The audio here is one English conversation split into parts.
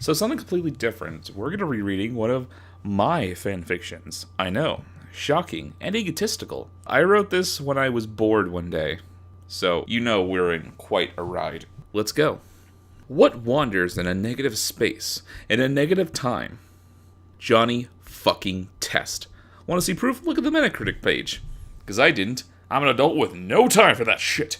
So something completely different. We're going to be reading one of my fanfictions. I know, shocking and egotistical. I wrote this when I was bored one day. So you know we're in quite a ride. Let's go. What wanders in a negative space, in a negative time? Johnny fucking Test. Want to see proof? Look at the Metacritic page. Because I didn't. I'm an adult with no time for that shit.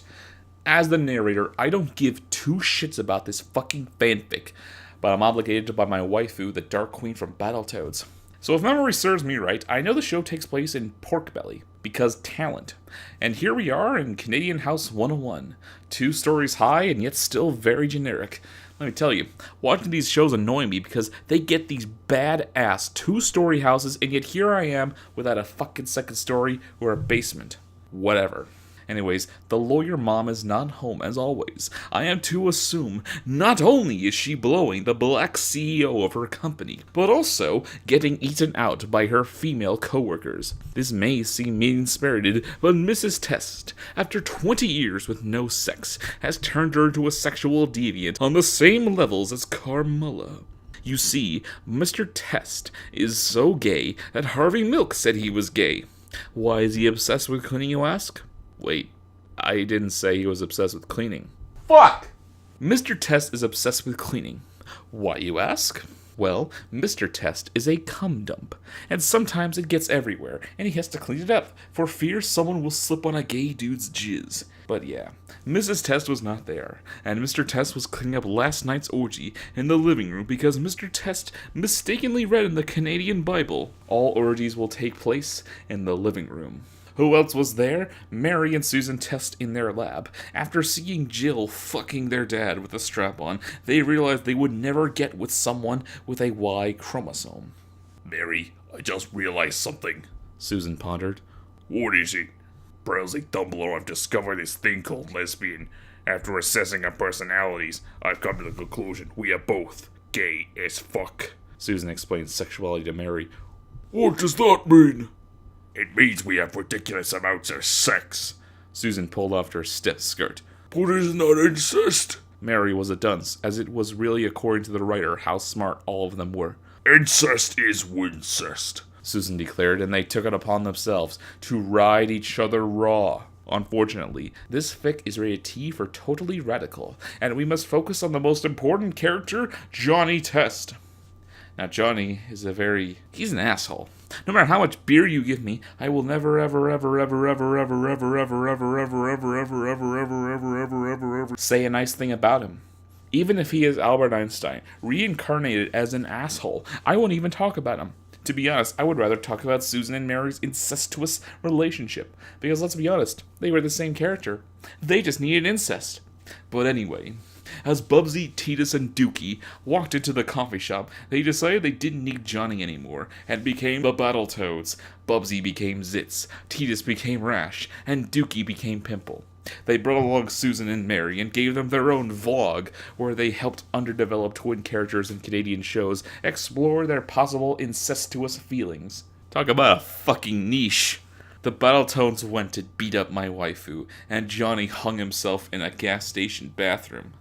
As the narrator, I don't give two shits about this fucking fanfic, but I'm obligated to buy my waifu, the Dark Queen from Battletoads. So if memory serves me right, I know the show takes place in Pork Belly, because talent. And here we are in Canadian House 101. 2 stories high and yet still very generic. Let me tell you, watching these shows annoy me because they get these bad-ass 2-story houses, and yet here I am without a fucking second story or a basement. Whatever. Anyways, the lawyer mom is not home as always. I am to assume not only is she blowing the black CEO of her company, but also getting eaten out by her female coworkers. This may seem mean-spirited, but Mrs. Test, after 20 years with no sex, has turned her into a sexual deviant on the same levels as Carmilla. You see, Mr. Test is so gay that Harvey Milk said he was gay. Why is he obsessed with cleaning, you ask? Wait, I didn't say he was obsessed with cleaning. Fuck! Mr. Test is obsessed with cleaning. Why, you ask? Well, Mr. Test is a cum dump, and sometimes it gets everywhere, and he has to clean it up, for fear someone will slip on a gay dude's jizz. But yeah, Mrs. Test was not there, and Mr. Test was cleaning up last night's orgy in the living room because Mr. Test mistakenly read in the Canadian Bible, all orgies will take place in the living room. Who else was there? Mary and Susan Test in their lab. After seeing Jill fucking their dad with a strap on, they realized they would never get with someone with a Y chromosome. Mary, I just realized something, Susan pondered. What is it? Browsing Tumblr, I've discovered this thing called lesbian. After assessing our personalities, I've come to the conclusion we are both gay as fuck. Susan explained sexuality to Mary. What does that mean? It means we have ridiculous amounts of sex. Susan pulled off her stiff skirt. But isn't that incest? Mary was a dunce, as it was really according to the writer how smart all of them were. Incest is wincest, Susan declared, and they took it upon themselves to ride each other raw. Unfortunately, this fic is rated T for totally radical, and we must focus on the most important character, Johnny Test. Now, Johnny is he's an asshole. No matter how much beer you give me, I will never ever ever ever ever ever ever ever ever ever ever ever ever ever ever ever ever say a nice thing about him. Even if he is Albert Einstein, reincarnated as an asshole, I won't even talk about him. To be honest, I would rather talk about Susan and Mary's incestuous relationship, because let's be honest, they were the same character. They just needed incest. But anyway, as Bubsy, Titus, and Dookie walked into the coffee shop, they decided they didn't need Johnny anymore, and became the Battletoads. Bubsy became Zitz, Titus became Rash, and Dookie became Pimple. They brought along Susan and Mary and gave them their own vlog, where they helped underdeveloped twin characters in Canadian shows explore their possible incestuous feelings. Talk about a fucking niche. The Battletoads went to beat up my waifu, and Johnny hung himself in a gas station bathroom.